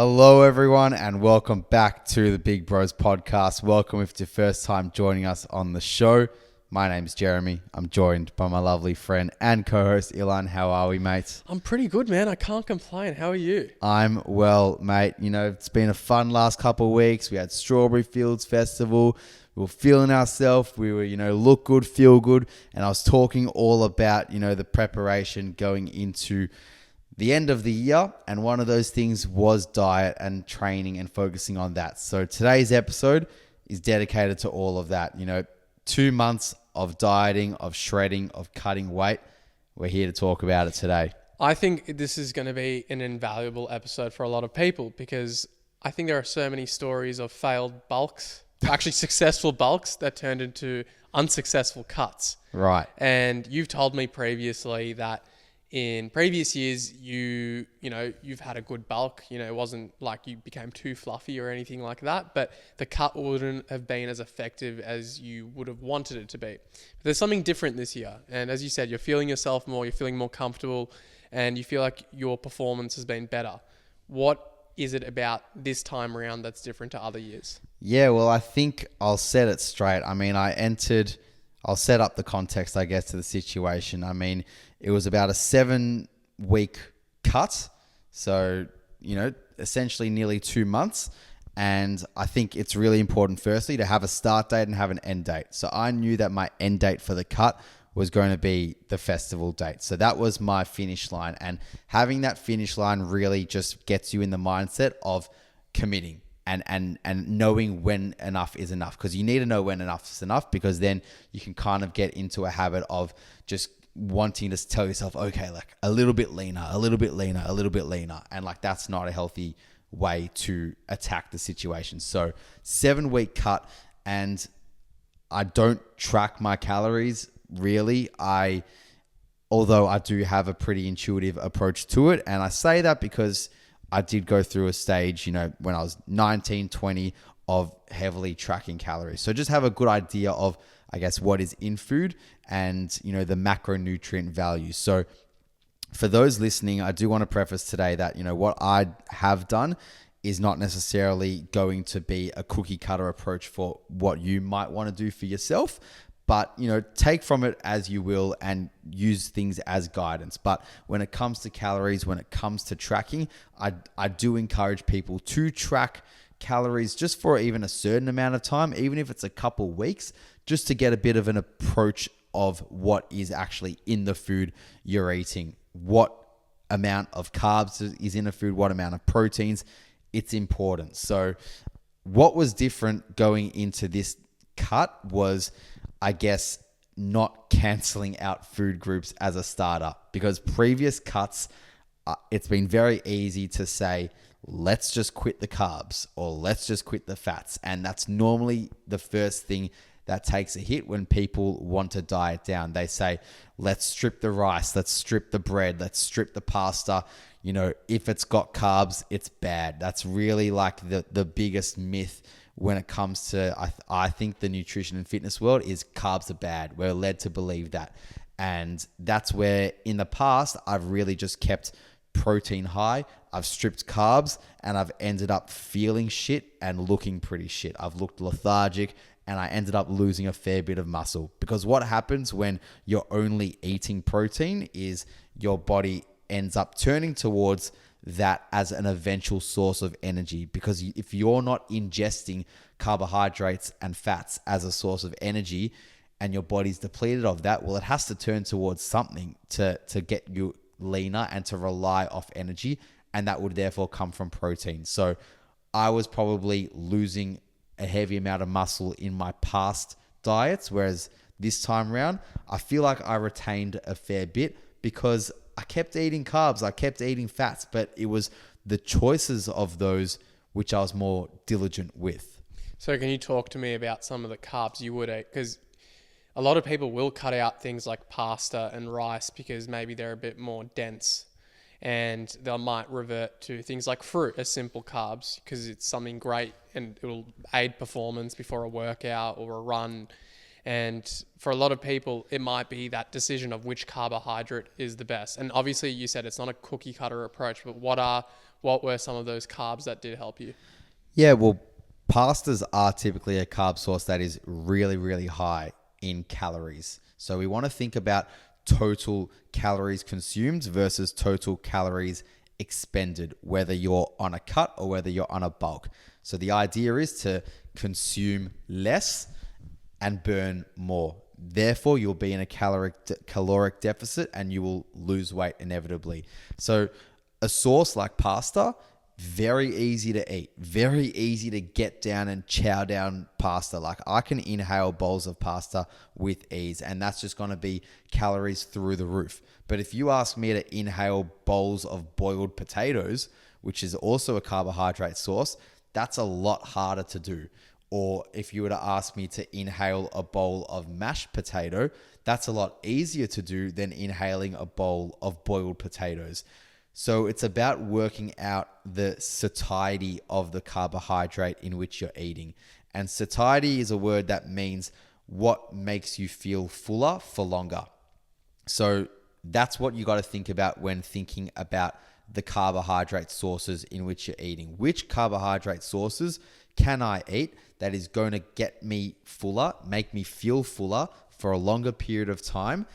Hello, everyone, and welcome back to the Big Bros podcast. Welcome if it's your first time joining us on the show. My name's Jeremy. I'm joined by my lovely friend and co-host Ilan. How are we, mates? I'm pretty good, man. I can't complain. How are you? I'm well, mate. You know, it's been a fun last couple of weeks. We had Strawberry Fields Festival. We were feeling ourselves. We were, look good, feel good. And I was talking all about, the preparation going into the end of the year, and one of those things was diet and training and focusing on that. So today's episode is dedicated to all of that. 2 months of dieting, of shredding, of cutting weight. We're here to talk about it today. I think this is going to be an invaluable episode for a lot of people because I think there are so many stories of failed bulks, actually successful bulks that turned into unsuccessful cuts. Right. And you've told me previously that in previous years, you've had a good bulk. It wasn't like you became too fluffy or anything like that, but the cut wouldn't have been as effective as you would have wanted it to be. But there's something different this year. And as you said, you're feeling yourself more, you're feeling more comfortable, and you feel like your performance has been better. What is it about this time around that's different to other years? Yeah, well, I think I'll set it straight. I'll set up the context, I guess, to the situation. It was about a 7-week cut. So, essentially nearly 2 months. And I think it's really important, firstly, to have a start date and have an end date. So I knew that my end date for the cut was going to be the festival date. So that was my finish line. And having that finish line really just gets you in the mindset of committing. And knowing when enough is enough, because you need to know when enough is enough, because then you can kind of get into a habit of just wanting to tell yourself, okay, like a little bit leaner, a little bit leaner, a little bit leaner. And like, that's not a healthy way to attack the situation. So 7-week cut, and I don't track my calories really. Although I do have a pretty intuitive approach to it. And I say that because I did go through a stage, when I was 19, 20 of heavily tracking calories. So just have a good idea of, I guess, what is in food and, the macronutrient value. So for those listening, I do want to preface today that, what I have done is not necessarily going to be a cookie cutter approach for what you might want to do for yourself. But, take from it as you will and use things as guidance. But when it comes to calories, when it comes to tracking, I do encourage people to track calories just for even a certain amount of time, even if it's a couple weeks, just to get a bit of an approach of what is actually in the food you're eating, what amount of carbs is in a food, what amount of proteins. It's important. So what was different going into this cut was, I guess, not canceling out food groups as a starter, because previous cuts, it's been very easy to say, let's just quit the carbs or let's just quit the fats. And that's normally the first thing that takes a hit when people want to diet down. They say, let's strip the rice, let's strip the bread, let's strip the pasta. If it's got carbs, it's bad. That's really like the biggest myth when it comes to, I think the nutrition and fitness world, is carbs are bad. We're led to believe that. And that's where in the past, I've really just kept protein high. I've stripped carbs and I've ended up feeling shit and looking pretty shit. I've looked lethargic and I ended up losing a fair bit of muscle, because what happens when you're only eating protein is your body ends up turning towards that as an eventual source of energy, because if you're not ingesting carbohydrates and fats as a source of energy and your body's depleted of that, well, it has to turn towards something to get you leaner and to rely off energy, and that would therefore come from protein. So I was probably losing a heavy amount of muscle in my past diets, whereas this time around I feel like I retained a fair bit because I kept eating carbs, I kept eating fats, but it was the choices of those which I was more diligent with. So can you talk to me about some of the carbs you would eat? Because a lot of people will cut out things like pasta and rice because maybe they're a bit more dense, and they might revert to things like fruit as simple carbs because it's something great and it will aid performance before a workout or a run. And for a lot of people, it might be that decision of which carbohydrate is the best. And obviously you said it's not a cookie cutter approach, but what are what were some of those carbs that did help you? Yeah, well, pastas are typically a carb source that is really, really high in calories. So we want to think about total calories consumed versus total calories expended, whether you're on a cut or whether you're on a bulk. So the idea is to consume less and burn more. Therefore, you'll be in a caloric deficit and you will lose weight inevitably. So a sauce like pasta, very easy to eat, very easy to get down and chow down pasta. Like I can inhale bowls of pasta with ease, and that's just going to be calories through the roof. But if you ask me to inhale bowls of boiled potatoes, which is also a carbohydrate source, that's a lot harder to do. Or if you were to ask me to inhale a bowl of mashed potato, that's a lot easier to do than inhaling a bowl of boiled potatoes. So it's about working out the satiety of the carbohydrate in which you're eating. And satiety is a word that means what makes you feel fuller for longer. So that's what you got to think about when thinking about the carbohydrate sources in which you're eating. Which carbohydrate sources can I eat that is going to get me fuller, make me feel fuller for a longer period of time,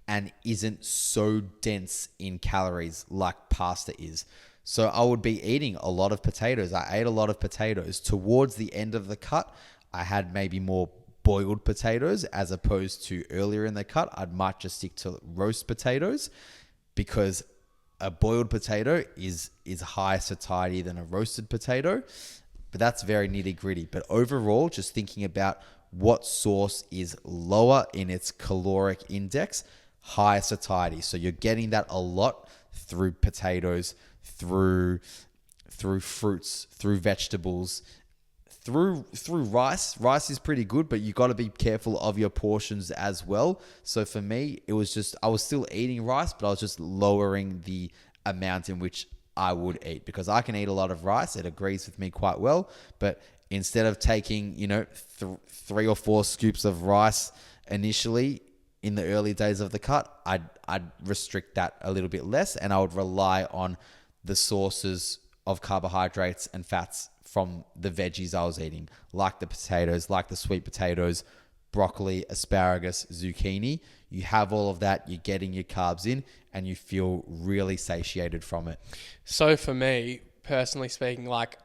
and isn't so dense in calories like pasta is? So I would be eating a lot of potatoes. I ate a lot of potatoes. Towards the end of the cut, I had maybe more boiled potatoes as opposed to earlier in the cut. I might just stick to roast potatoes because a boiled potato is higher satiety than a roasted potato. But that's very nitty gritty. But overall, just thinking about what source is lower in its caloric index, higher satiety. So you're getting that a lot through potatoes, through fruits, through vegetables, through rice. Rice is pretty good, but you got to be careful of your portions as well. So for me, it was just, I was still eating rice, but I was just lowering the amount in which I would eat, because I can eat a lot of rice. It agrees with me quite well. But instead of taking, 3 or 4 scoops of rice initially in the early days of the cut, I'd restrict that a little bit less, and I would rely on the sources of carbohydrates and fats from the veggies I was eating, like the potatoes, like the sweet potatoes, broccoli, asparagus, zucchini. You have all of that, you're getting your carbs in, and you feel really satiated from it. So for me, personally speaking, like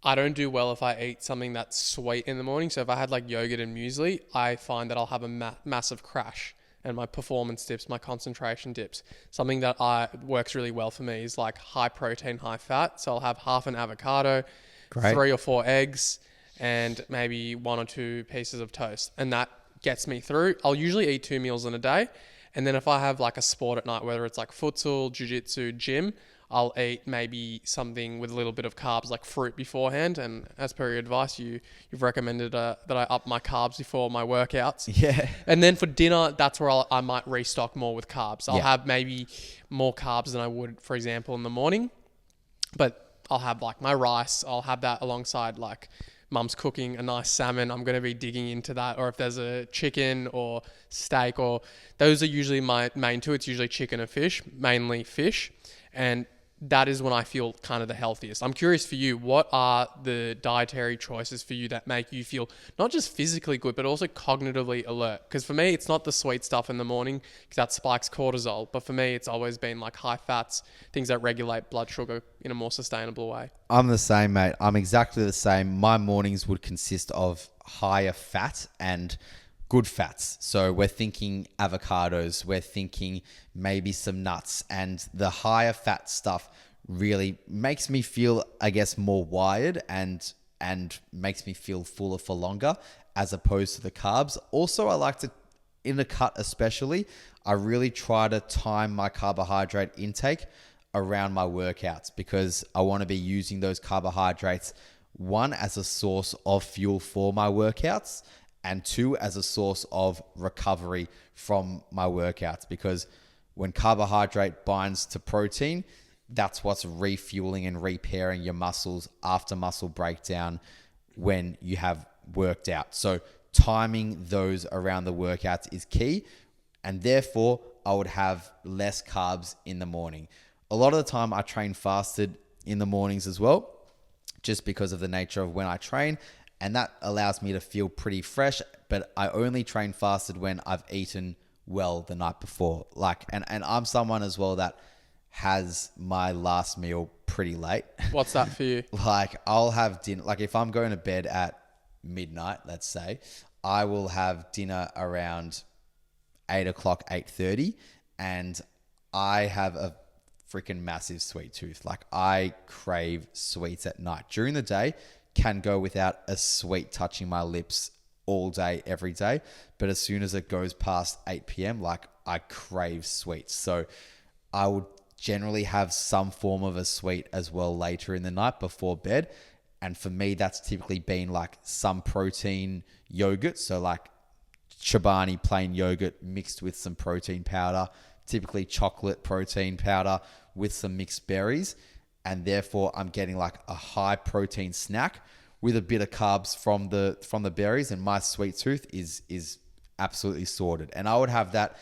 I don't do well if I eat something that's sweet in the morning. So if I had like yogurt and muesli, I find that I'll have a massive crash, and my performance dips, my concentration dips. Something that works really well for me is like high protein, high fat. So I'll have half an avocado, Great. 3 or 4 eggs, and maybe 1 or 2 pieces of toast. And that gets me through. I'll usually eat 2 meals in a day. And then if I have like a sport at night, whether it's like futsal, jiu-jitsu, gym, I'll eat maybe something with a little bit of carbs, like fruit beforehand. And as per your advice, you've recommended that I up my carbs before my workouts. Yeah. And then for dinner, that's where I might restock more with carbs. I'll Yeah. have maybe more carbs than I would, for example, in the morning. But I'll have like my rice. I'll have that alongside like mum's cooking a nice salmon. I'm going to be digging into that. Or if there's a chicken or steak, or those are usually my main 2. It's usually chicken or fish, mainly fish. And that is when I feel kind of the healthiest. I'm curious for you, what are the dietary choices for you that make you feel not just physically good, but also cognitively alert? Because for me, it's not the sweet stuff in the morning because that spikes cortisol. But for me, it's always been like high fats, things that regulate blood sugar in a more sustainable way. I'm the same, mate. I'm exactly the same. My mornings would consist of higher fat and good fats. So we're thinking avocados, we're thinking maybe some nuts, and the higher fat stuff really makes me feel, I guess, more wired and makes me feel fuller for longer as opposed to the carbs. Also, I like to, in a cut especially, I really try to time my carbohydrate intake around my workouts because I want to be using those carbohydrates, 1, as a source of fuel for my workouts, and 2, as a source of recovery from my workouts. Because when carbohydrate binds to protein, that's what's refueling and repairing your muscles after muscle breakdown when you have worked out. So timing those around the workouts is key. And therefore, I would have less carbs in the morning. A lot of the time I train fasted in the mornings as well, just because of the nature of when I train. And that allows me to feel pretty fresh, but I only train fasted when I've eaten well the night before. And I'm someone as well that has my last meal pretty late. What's that for you? I'll have dinner, if I'm going to bed at midnight, let's say, I will have dinner around 8 o'clock, 8:30, and I have a freaking massive sweet tooth. I crave sweets at night. During the day, can go without a sweet touching my lips all day, every day. But as soon as it goes past 8 p.m., I crave sweets. So I would generally have some form of a sweet as well later in the night before bed. And for me, that's typically been some protein yogurt. So Chobani plain yogurt mixed with some protein powder, typically chocolate protein powder with some mixed berries. And therefore I'm getting a high protein snack with a bit of carbs from the berries, and my sweet tooth is absolutely sorted. And I would have that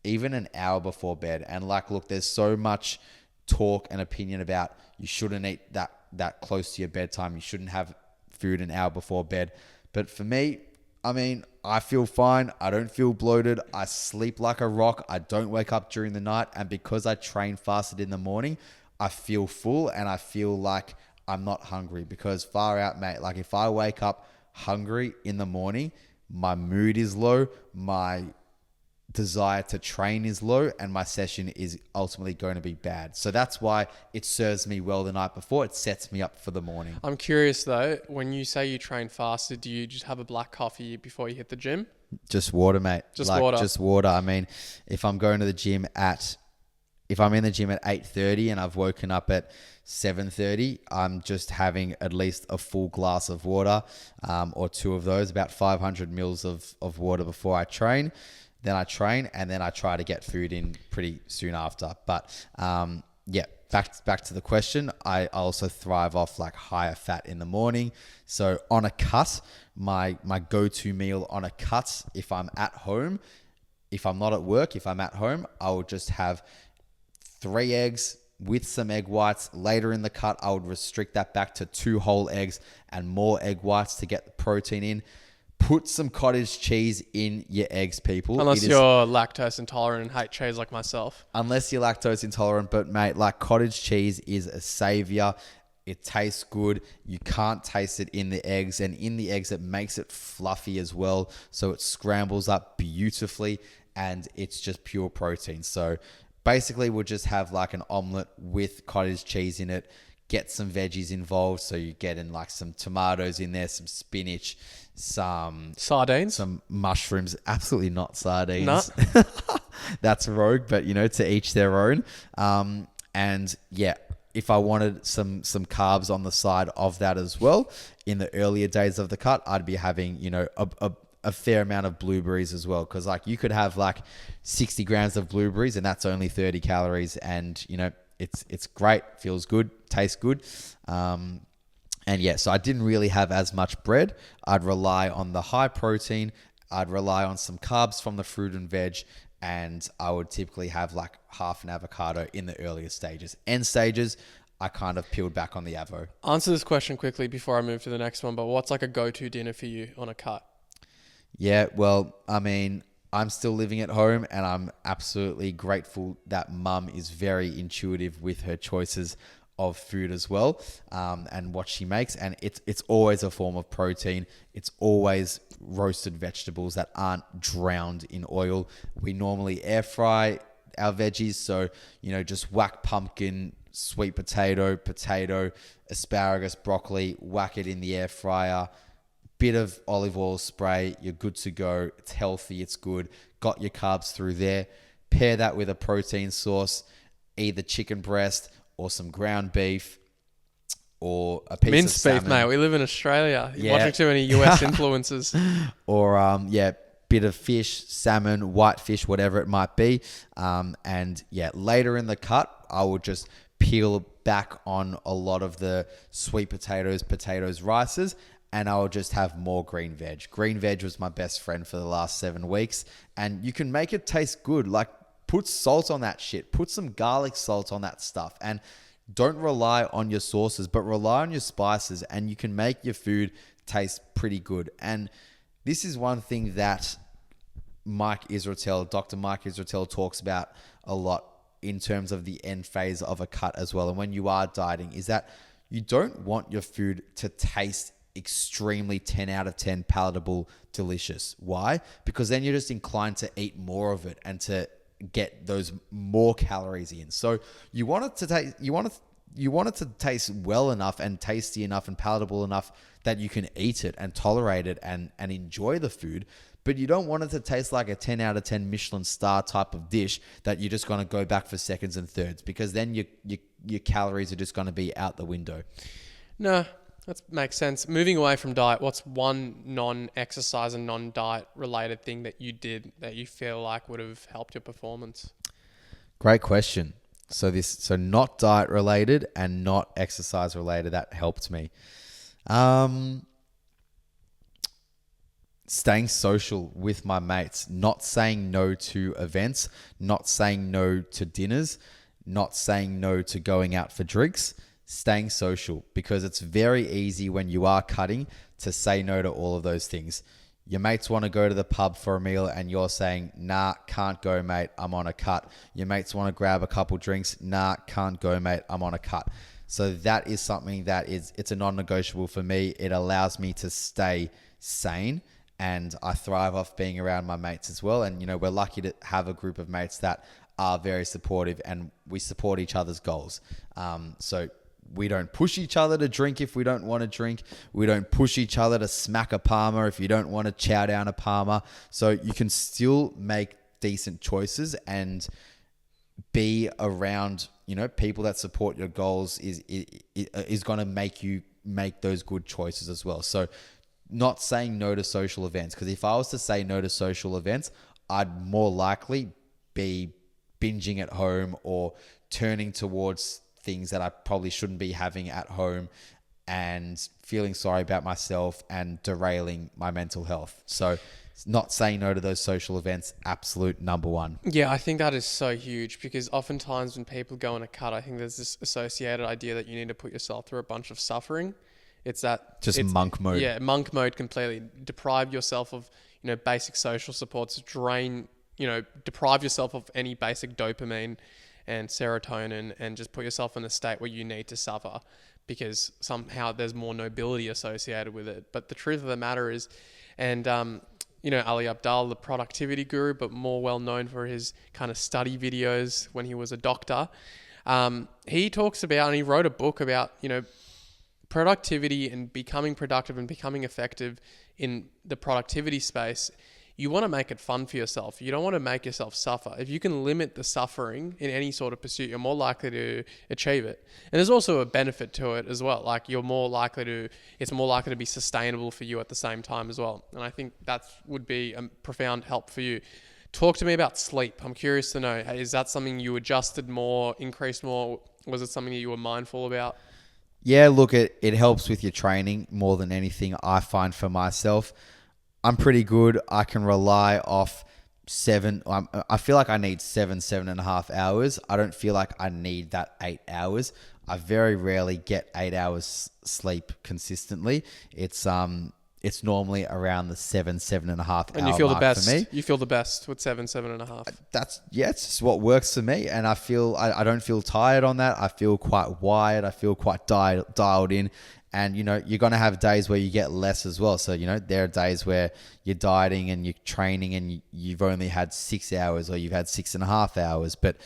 even an hour before bed. And look, there's so much talk and opinion about you shouldn't eat that close to your bedtime. You shouldn't have food an hour before bed. But for me, I feel fine. I don't feel bloated. I sleep like a rock. I don't wake up during the night. And because I train fasted in the morning, I feel full and I feel like I'm not hungry, because far out, mate. If I wake up hungry in the morning, my mood is low, my desire to train is low, and my session is ultimately going to be bad. So that's why it serves me well the night before. It sets me up for the morning. I'm curious though, when you say you train fasted, do you just have a black coffee before you hit the gym? Just water, mate. Just water. Just water. If I'm going to the gym if I'm in the gym at 8:30 and I've woken up at 7:30, I'm just having at least a full glass of water, or two of those, about 500 mils of water before I train. Then I train, and then I try to get food in pretty soon after. But back to the question. I also thrive off higher fat in the morning. So on a cut, my go-to meal on a cut, if I'm at home, if I'm not at work, if I'm at home, I will just have 3 eggs with some egg whites. Later in the cut, I would restrict that back to 2 whole eggs and more egg whites to get the protein in. Put some cottage cheese in your eggs, people. Unless you're lactose intolerant and hate cheese like myself. Unless you're lactose intolerant, but mate, cottage cheese is a savior. It tastes good. You can't taste it in the eggs, and in the eggs, it makes it fluffy as well. So it scrambles up beautifully, and it's just pure protein. So basically, we'll just have an omelet with cottage cheese in it. Get some veggies involved. So you get in some tomatoes in there, some spinach, some sardines, some mushrooms. Absolutely not sardines. No. That's rogue, but to each their own. And yeah, if I wanted some carbs on the side of that as well, in the earlier days of the cut, I'd be having, a fair amount of blueberries as well. Cause you could have 60 grams of blueberries and that's only 30 calories. And, it's great, feels good, tastes good. And yeah, so I didn't really have as much bread. I'd rely on the high protein. I'd rely on some carbs from the fruit and veg. And I would typically have half an avocado in the earlier stages. End stages, I kind of peeled back on the avo. Answer this question quickly before I move to the next one. But what's a go-to dinner for you on a cut? Yeah, well, I'm still living at home and I'm absolutely grateful that mum is very intuitive with her choices of food as well, and what she makes. And it's always a form of protein. It's always roasted vegetables that aren't drowned in oil. We normally air fry our veggies. So, just whack pumpkin, sweet potato, asparagus, broccoli, whack it in the air fryer. Bit of olive oil spray, you're good to go. It's healthy, it's good. Got your carbs through there. Pair that with a protein source, either chicken breast or some ground beef or a piece minced of salmon. Beef, mate. We live in Australia. You're Yeah. watching too many US influences. Or bit of fish, salmon, whitefish, whatever it might be. And yeah, later in the cut, I will just peel back on a lot of the sweet potatoes, rices, and I'll just have more green veg. Green veg was my best friend for the last 7 weeks, and you can make it taste good. Put salt on that shit. Put some garlic salt on that stuff. And Don't rely on your sauces, but rely on your spices, and you can make your food taste pretty good. And this is one thing that Dr. Mike Israetel talks about a lot in terms of the end phase of a cut as well. And when you are dieting, is that you don't want your food to taste extremely 10 out of 10 palatable, delicious. Why? Because then you're just inclined to eat more of it and to get those more calories in. So you want it to taste, you want it to taste well enough and tasty enough and palatable enough that you can eat it and tolerate it and enjoy the food. But you don't want it to taste like a 10 out of 10 Michelin star type of dish that you're just going to go back for seconds and thirds, because then your calories are just going to be out the window. No, that makes sense. Moving away from diet, what's one non-exercise and non-diet related thing that you did that you feel like would have helped your performance? Great question. So not diet related and not exercise related, that helped me. Staying social with my mates, not saying no to events, not saying no to dinners, not saying no to going out for drinks, staying social, because it's very easy when you are cutting to say no to all of those things. Your mates want to go to the pub for a meal and you're saying, nah, can't go, mate, I'm on a cut. Your mates want to grab a couple drinks, nah, can't go, mate, I'm on a cut. So that is something it's a non-negotiable for me. It allows me to stay sane, and I thrive off being around my mates as well. And, we're lucky to have a group of mates that are very supportive and we support each other's goals. So we don't push each other to drink if we don't want to drink. We don't push each other to smack a Palmer if you don't want to chow down a Palmer. So you can still make decent choices and be around, people that support your goals is going to make you make those good choices as well. So not saying no to social events, because if I was to say no to social events, I'd more likely be binging at home or turning towards things that I probably shouldn't be having at home and feeling sorry about myself and derailing my mental health. So not saying no to those social events, absolute number one. Yeah, I think that is so huge, because oftentimes when people go on a cut, I think there's this associated idea that you need to put yourself through a bunch of suffering. It's monk mode. Yeah, monk mode completely. Deprive yourself of, basic social supports, deprive yourself of any basic dopamine and serotonin, and just put yourself in a state where you need to suffer, because somehow there's more nobility associated with it. But the truth of the matter is, and Ali Abdaal, the productivity guru, but more well known for his kind of study videos when he was a doctor, he talks about, and he wrote a book about, productivity and becoming productive and becoming effective in the productivity space. You want to make it fun for yourself. You don't want to make yourself suffer. If you can limit the suffering in any sort of pursuit, you're more likely to achieve it. And there's also a benefit to it as well. Like it's more likely to be sustainable for you at the same time as well. And I think that would be a profound help for you. Talk to me about sleep. I'm curious to know, is that something you adjusted more, increased more? Was it something that you were mindful about? Yeah, look, it helps with your training more than anything, I find for myself. I'm pretty good. I can rely off I feel like I need 7.5 hours. I don't feel like I need that 8 hours. I very rarely get 8 hours sleep consistently. It's normally around the 7.5 hour and you feel the best for me. You feel the best with 7.5. It's just what works for me. And I feel, I don't feel tired on that. I feel quite wired. I feel quite dialed in. And, you're going to have days where you get less as well. So, there are days where you're dieting and you're training and you've only had 6 hours or you've had 6.5 hours. But,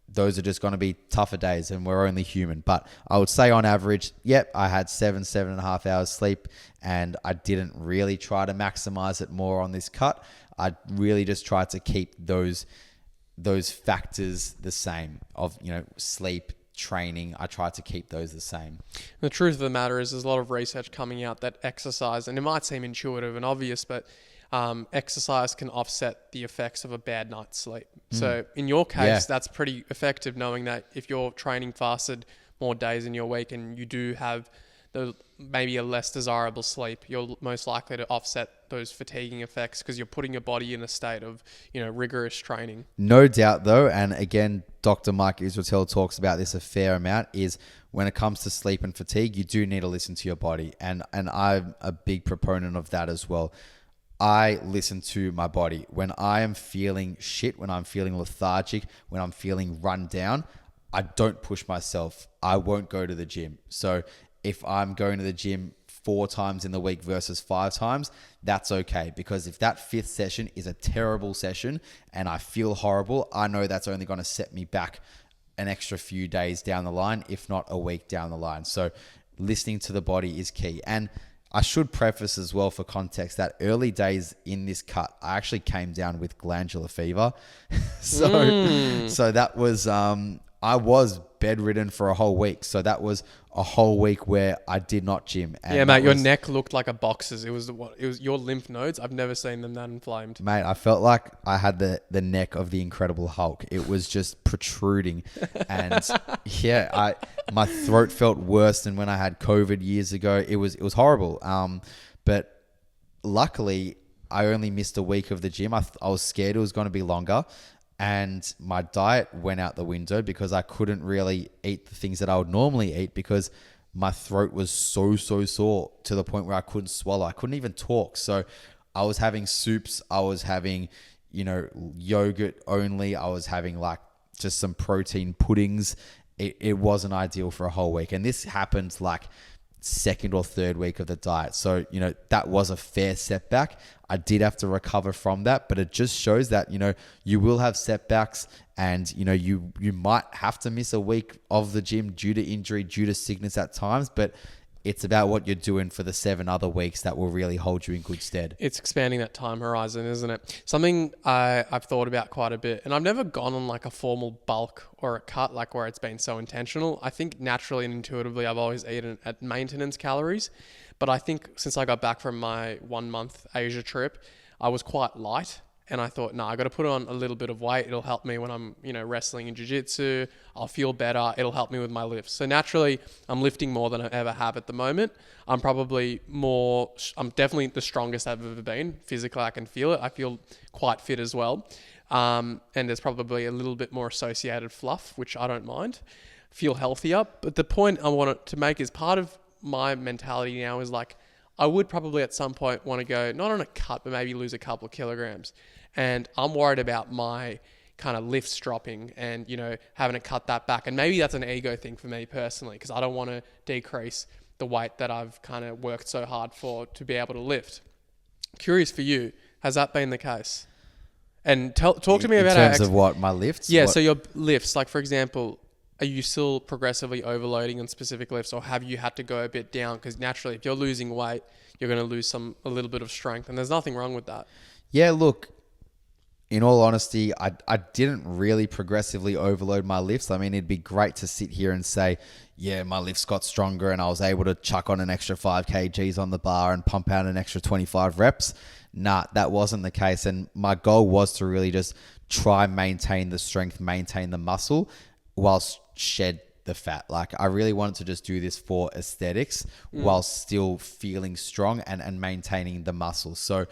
those are just going to be tougher days, and we're only human. But I would say on average, I had 7.5 hours sleep, and I didn't really try to maximize it more on this cut. I really just tried to keep those factors the same of, sleep, training. I tried to keep those the same. The truth of the matter is there's a lot of research coming out that exercise, and it might seem intuitive and obvious, but exercise can offset the effects of a bad night's sleep. So in your case, that's pretty effective, knowing that if you're training fasted more days in your week and you do have maybe a less desirable sleep, you're most likely to offset those fatiguing effects because you're putting your body in a state of, rigorous training. No doubt though, and again, Dr. Mike Israel talks about this a fair amount, is when it comes to sleep and fatigue, you do need to listen to your body. And I'm a big proponent of that as well. I listen to my body. When I am feeling shit, when I'm feeling lethargic, when I'm feeling run down, I don't push myself. I won't go to the gym. So if I'm going to the gym 4 times in the week versus 5 times, that's okay. Because if that 5th session is a terrible session and I feel horrible, I know that's only going to set me back an extra few days down the line, if not a week down the line. So listening to the body is key. And I should preface as well for context that early days in this cut, I actually came down with glandular fever. So that was, I was bedridden for a whole week. So that was a whole week where I did not gym. And yeah, mate, your neck looked like a boxer's. It was your lymph nodes. I've never seen them that inflamed. Mate, I felt like I had the neck of the Incredible Hulk. It was just protruding. And yeah, my throat felt worse than when I had COVID years ago. It was horrible. But luckily, I only missed a week of the gym. I was scared it was going to be longer. And my diet went out the window because I couldn't really eat the things that I would normally eat because my throat was so sore to the point where I couldn't swallow. I couldn't even talk. So I was having soups. I was having, yogurt only. I was having like just some protein puddings. It wasn't ideal for a whole week. And this happened like 2nd or 3rd week of the diet. So, that was a fair setback. I did have to recover from that, but it just shows that, you will have setbacks and, you might have to miss a week of the gym due to injury, due to sickness at times, but it's about what you're doing for the 7 other weeks that will really hold you in good stead. It's expanding that time horizon, isn't it? Something I've thought about quite a bit, and I've never gone on like a formal bulk or a cut, like where it's been so intentional. I think naturally and intuitively, I've always eaten at maintenance calories. But I think since I got back from my 1-month Asia trip, I was quite light. And I thought, I got to put on a little bit of weight. It'll help me when I'm, wrestling in jiu-jitsu. I'll feel better. It'll help me with my lifts. So naturally, I'm lifting more than I ever have at the moment. I'm definitely the strongest I've ever been. Physically, I can feel it. I feel quite fit as well. And there's probably a little bit more associated fluff, which I don't mind. Feel healthier. But the point I wanted to make is part of my mentality now is like, I would probably at some point want to go, not on a cut, but maybe lose a couple of kilograms. And I'm worried about my kind of lifts dropping and, having to cut that back. And maybe that's an ego thing for me personally, because I don't want to decrease the weight that I've kind of worked so hard for to be able to lift. Curious for you, has that been the case? And talk to me about in terms of what, my lifts? Yeah, so your lifts, like for example, are you still progressively overloading on specific lifts, or have you had to go a bit down? Because naturally, if you're losing weight, you're going to lose a little bit of strength, and there's nothing wrong with that. Yeah, look, in all honesty, I didn't really progressively overload my lifts. I mean, it'd be great to sit here and say, yeah, my lifts got stronger and I was able to chuck on an extra 5 kgs on the bar and pump out an extra 25 reps. Nah, that wasn't the case. And my goal was to really just try maintain the strength, maintain the muscle whilst shed the fat. Like I really wanted to just do this for aesthetics while still feeling strong and maintaining the muscle. So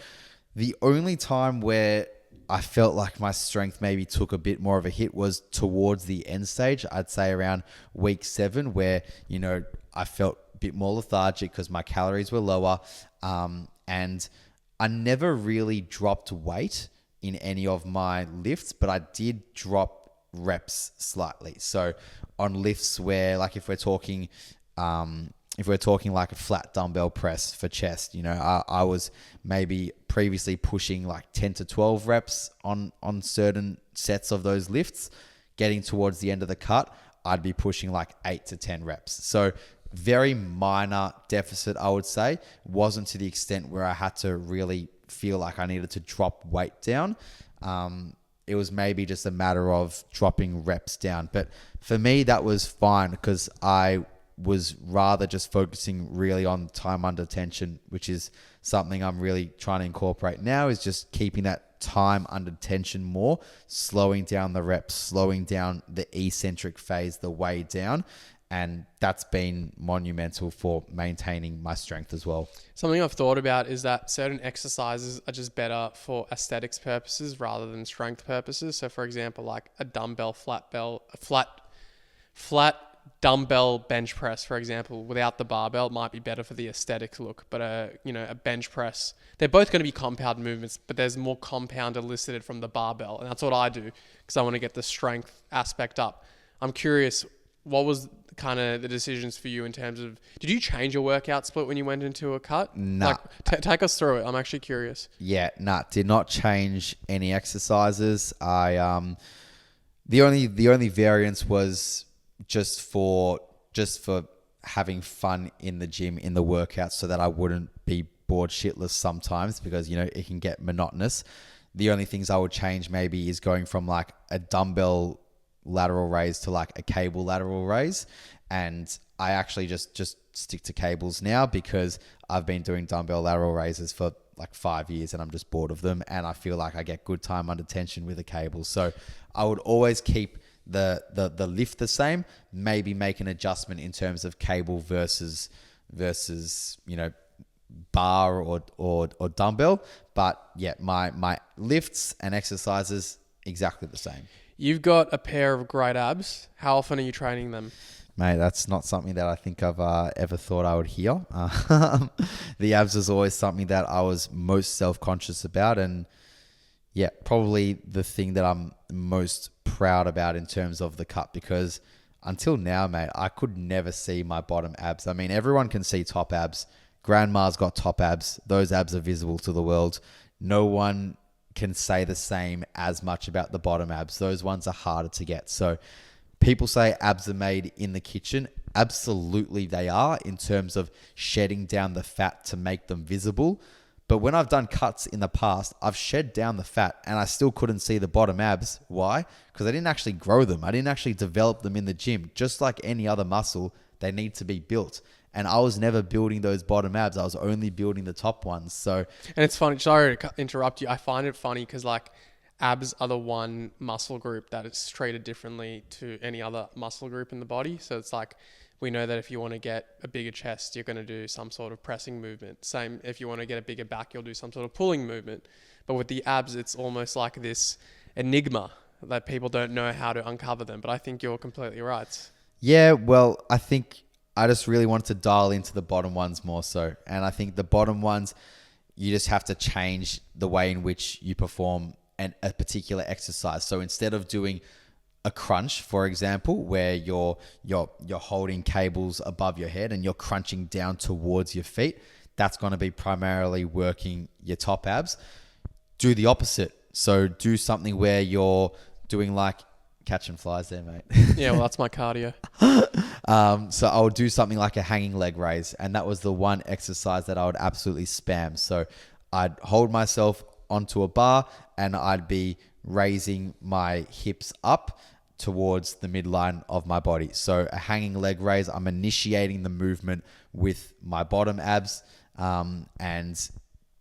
the only time where I felt like my strength maybe took a bit more of a hit was towards the end stage. I'd say around week 7 where, I felt a bit more lethargic because my calories were lower. And I never really dropped weight in any of my lifts, but I did drop reps slightly. So on lifts where, like if we're talking like a flat dumbbell press for chest, I was maybe previously pushing like 10 to 12 reps on certain sets of those lifts. Getting towards the end of the cut, I'd be pushing like 8 to 10 reps. So very minor deficit, I would say. Wasn't to the extent where I had to really feel like I needed to drop weight down. It was maybe just a matter of dropping reps down. But for me, that was fine because I was rather just focusing really on time under tension, which is something I'm really trying to incorporate now, is just keeping that time under tension more, slowing down the reps, slowing down the eccentric phase, the way down, And that's been monumental for maintaining my strength as well. Something I've thought about is that certain exercises are just better for aesthetics purposes rather than strength purposes. So for example, like a flat dumbbell bench press, for example, without the barbell might be better for the aesthetics look. But a bench press, they're both going to be compound movements, but there's more compound elicited from the barbell. And that's what I do because I want to get the strength aspect up. I'm curious, what was kind of the decisions for you in terms of, did you change your workout split when you went into a cut? Nah. Take us through it. I'm actually curious. Yeah, did not change any exercises. The only variance was just for having fun in the gym, in the workout, so that I wouldn't be bored shitless sometimes, because, it can get monotonous. The only things I would change maybe is going from like a dumbbell lateral raise to like a cable lateral raise. And I actually just stick to cables now because I've been doing dumbbell lateral raises for like 5 years and I'm just bored of them. And I feel like I get good time under tension with a cable. So I would always keep the lift the same, maybe make an adjustment in terms of cable versus bar or dumbbell. But yeah, my lifts and exercises exactly the same. You've got a pair of great abs. How often are you training them? Mate, that's not something that I think I've ever thought I would hear. The abs is always something that I was most self-conscious about. And yeah, probably the thing that I'm most proud about in terms of the cut, because until now, mate, I could never see my bottom abs. I mean, everyone can see top abs. Grandma's got top abs. Those abs are visible to the world. No one can say the same as much about the bottom abs. Those ones are harder to get. So people say abs are made in the kitchen. Absolutely they are, in terms of shedding down the fat to make them visible. But when I've done cuts in the past, I've shed down the fat and I still couldn't see the bottom abs. Why? Because I didn't actually grow them. I didn't actually develop them in the gym. Just like any other muscle, they need to be built. And I was never building those bottom abs. I was only building the top ones. So, and it's funny. Sorry to interrupt you. I find it funny because like abs are the one muscle group that is treated differently to any other muscle group in the body. So it's like, we know that if you want to get a bigger chest, you're going to do some sort of pressing movement. Same, if you want to get a bigger back, you'll do some sort of pulling movement. But with the abs, it's almost like this enigma that people don't know how to uncover them. But I think you're completely right. Yeah, well, I think I just really wanted to dial into the bottom ones more so. And I think the bottom ones, you just have to change the way in which you perform a particular exercise. So instead of doing a crunch, for example, where you're holding cables above your head and you're crunching down towards your feet, that's going to be primarily working your top abs. Do the opposite. So do something where you're doing like catching flies there, mate. Yeah, well, that's my cardio. So I would do something like a hanging leg raise. And that was the one exercise that I would absolutely spam. So I'd hold myself onto a bar and I'd be raising my hips up towards the midline of my body. So a hanging leg raise, I'm initiating the movement with my bottom abs. And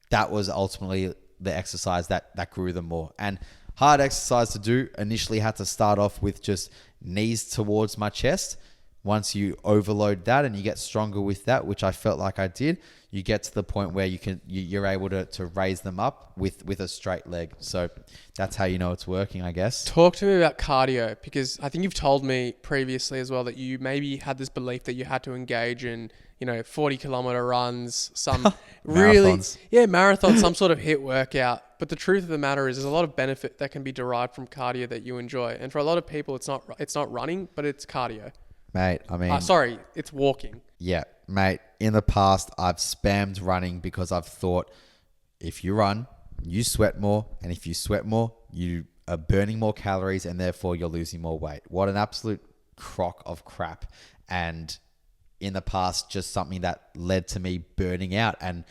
that was ultimately the exercise that grew them more. And hard exercise to do. Initially had to start off with just knees towards my chest. Once you overload that and you get stronger with that, which I felt like I did, you get to the point where you're able to raise them up with a straight leg. So that's how you know it's working, I guess. Talk to me about cardio, because I think you've told me previously as well that you maybe had this belief that you had to engage in 40-kilometer runs, some marathon, some sort of HIIT workout. But the truth of the matter is, there's a lot of benefit that can be derived from cardio that you enjoy. And for a lot of people, it's not running, but it's cardio. Mate, I mean... it's walking. Yeah, mate. In the past, I've spammed running because I've thought, if you run, you sweat more. And if you sweat more, you are burning more calories and therefore you're losing more weight. What an absolute crock of crap. And in the past, just something that led to me burning out and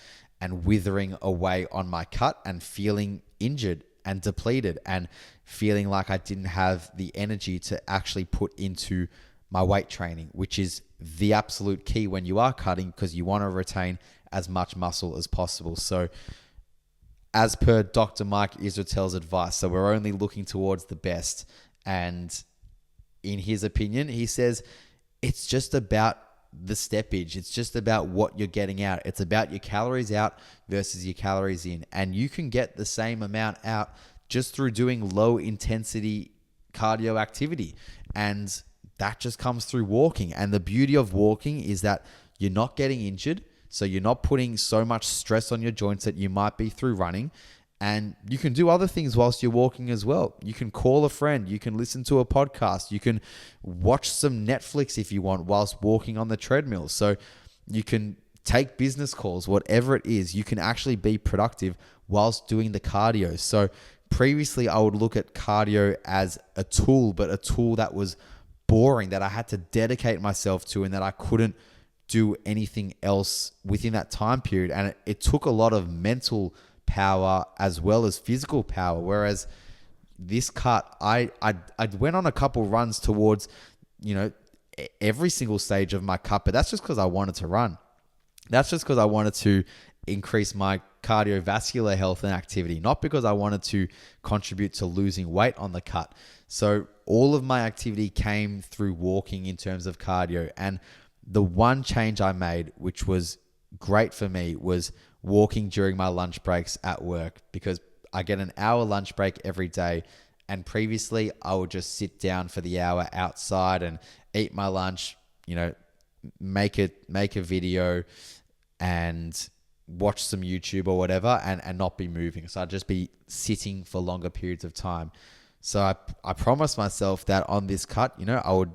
withering away on my cut and feeling injured and depleted and feeling like I didn't have the energy to actually put into my weight training, which is the absolute key when you are cutting, because you want to retain as much muscle as possible. So as per Dr. Mike Israetel's advice, so we're only looking towards the best. And in his opinion, he says, it's just about the steppage. It's just about what you're getting out. It's about your calories out versus your calories in. And you can get the same amount out just through doing low intensity cardio activity. And that just comes through walking. And the beauty of walking is that you're not getting injured. So you're not putting so much stress on your joints that you might be through running. And you can do other things whilst you're walking as well. You can call a friend. You can listen to a podcast. You can watch some Netflix if you want whilst walking on the treadmill. So you can take business calls, whatever it is. You can actually be productive whilst doing the cardio. So previously I would look at cardio as a tool, but a tool that was boring, that I had to dedicate myself to and that I couldn't do anything else within that time period. And it took a lot of mental power as well as physical power. Whereas this cut, I went on a couple runs towards, every single stage of my cut, but that's just because I wanted to run. That's just because I wanted to increase my cardiovascular health and activity, not because I wanted to contribute to losing weight on the cut. So all of my activity came through walking in terms of cardio. And the one change I made, which was great for me, was walking during my lunch breaks at work, because I get an hour lunch break every day. And previously I would just sit down for the hour outside and eat my lunch, make a video and watch some YouTube or whatever and not be moving. So I'd just be sitting for longer periods of time. So I promised myself that on this cut, I would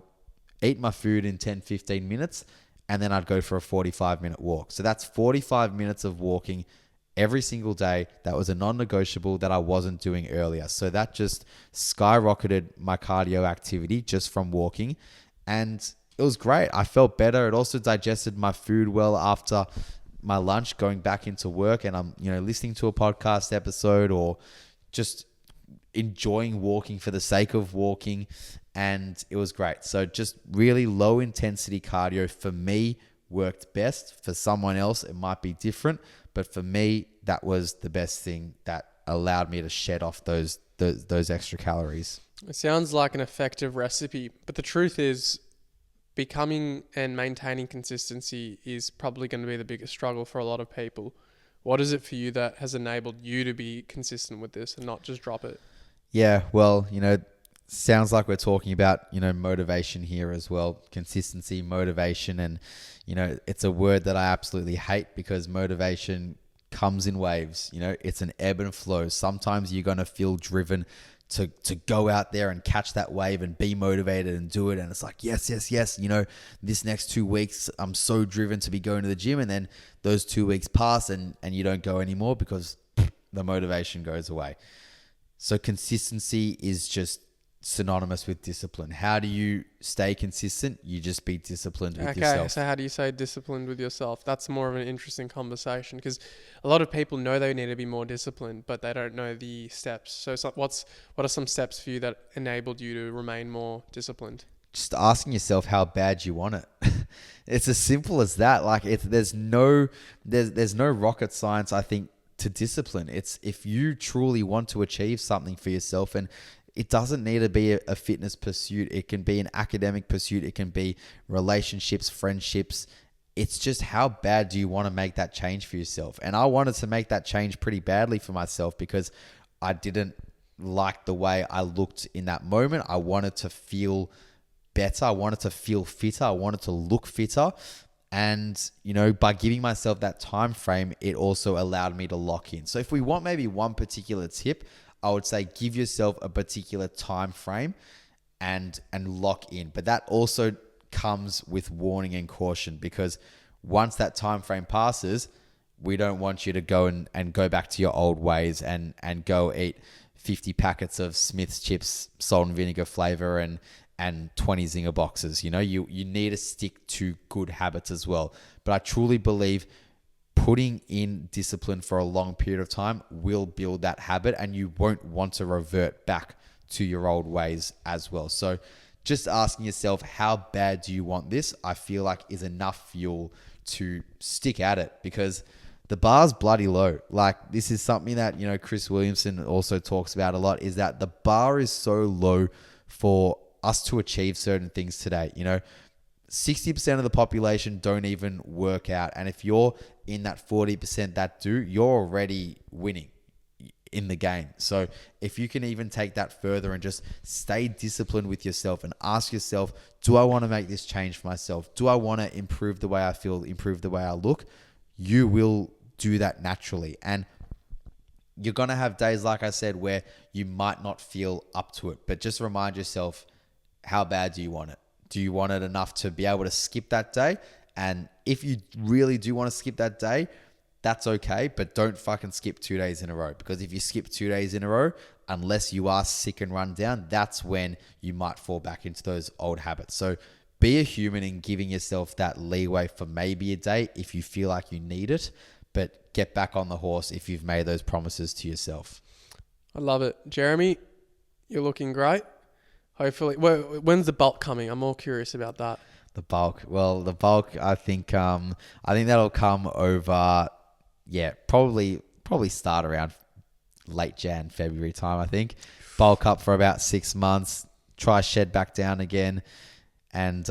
eat my food in 10, 15 minutes and then I'd go for a 45-minute walk. So that's 45 minutes of walking every single day. That was a non-negotiable that I wasn't doing earlier. So that just skyrocketed my cardio activity just from walking. And it was great. I felt better. It also digested my food well after my lunch, going back into work, and I'm, listening to a podcast episode or just enjoying walking for the sake of walking. And it was great. So just really low intensity cardio for me worked best. For someone else, it might be different. But for me, that was the best thing that allowed me to shed off those extra calories. It sounds like an effective recipe, but the truth is becoming and maintaining consistency is probably going to be the biggest struggle for a lot of people. What is it for you that has enabled you to be consistent with this and not just drop it? Yeah, well, sounds like we're talking about, motivation here as well. Consistency, motivation. And, it's a word that I absolutely hate, because motivation comes in waves. It's an ebb and flow. Sometimes you're going to feel driven to go out there and catch that wave and be motivated and do it. And it's like, yes. This next 2 weeks, I'm so driven to be going to the gym. And then those 2 weeks pass and you don't go anymore because the motivation goes away. So consistency is just synonymous with discipline. How do you stay consistent? You just be disciplined with yourself. Okay, so how do you say disciplined with yourself? That's more of an interesting conversation, because a lot of people know they need to be more disciplined, but they don't know the steps. So what are some steps for you that enabled you to remain more disciplined? Just asking yourself how bad you want it. It's as simple as that. Like there's no rocket science, I think, to discipline. It's if you truly want to achieve something for yourself, and it doesn't need to be a fitness pursuit. It can be an academic pursuit. It can be relationships, friendships. It's just how bad do you want to make that change for yourself? And I wanted to make that change pretty badly for myself, because I didn't like the way I looked in that moment. I wanted to feel better. I wanted to feel fitter. I wanted to look fitter. And, by giving myself that time frame, it also allowed me to lock in. So if we want maybe one particular tip, I would say give yourself a particular time frame and lock in. But that also comes with warning and caution, because once that time frame passes, we don't want you to go and go back to your old ways and go eat 50 packets of Smith's chips, salt and vinegar flavor and 20 Zinger boxes. You need to stick to good habits as well. But I truly believe putting in discipline for a long period of time will build that habit, and you won't want to revert back to your old ways as well. So just asking yourself, how bad do you want this? I feel like is enough fuel to stick at it, because the bar's bloody low. Like, this is something that, Chris Williamson also talks about a lot, is that the bar is so low for us to achieve certain things today. 60% of the population don't even work out. And if you're in that 40% that do, you're already winning in the game. So if you can even take that further and just stay disciplined with yourself and ask yourself, do I want to make this change for myself? Do I want to improve the way I feel, improve the way I look? You will do that naturally. And you're going to have days, like I said, where you might not feel up to it, but just remind yourself, how bad do you want it? Do you want it enough to be able to skip that day? And if you really do want to skip that day, that's okay, but don't fucking skip 2 days in a row, because if you skip 2 days in a row, unless you are sick and run down, that's when you might fall back into those old habits. So be a human in giving yourself that leeway for maybe a day if you feel like you need it, but get back on the horse if you've made those promises to yourself. I love it. Jeremy, you're looking great. Hopefully, when's the bulk coming? I'm more curious about that. The bulk. Well, the bulk, I think that'll come over. Yeah, probably start around late Jan, February time. I think bulk up for about 6 months. Try shed back down again, and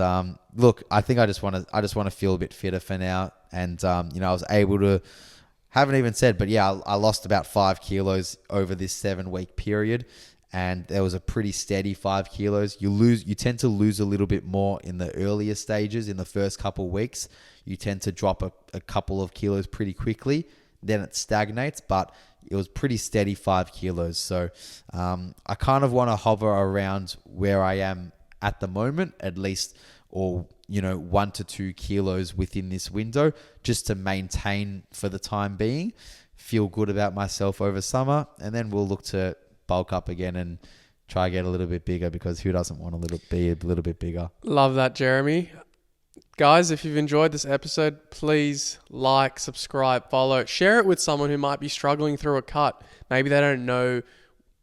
look, I think I just want to feel a bit fitter for now. And I was able to. Haven't even said, but yeah, I lost about 5 kilos over this 7-week period. And there was a pretty steady 5 kilos. You tend to lose a little bit more in the earlier stages. In the first couple of weeks, you tend to drop a couple of kilos pretty quickly. Then it stagnates, but it was pretty steady 5 kilos. So I kind of want to hover around where I am at the moment, at least, or 1 to 2 kilos within this window, just to maintain for the time being, feel good about myself over summer, and then we'll look to bulk up again and try get a little bit bigger, because who doesn't want be a little bit bigger? Love that, Jeremy. Guys, if you've enjoyed this episode, please like, subscribe, follow, share it with someone who might be struggling through a cut. Maybe they don't know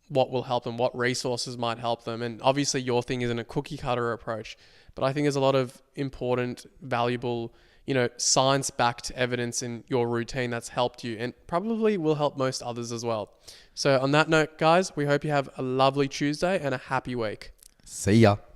what will help them, what resources might help them. And obviously your thing isn't a cookie cutter approach, but I think there's a lot of important, valuable, science-backed evidence in your routine that's helped you and probably will help most others as well. So on that note, guys, we hope you have a lovely Tuesday and a happy week. See ya.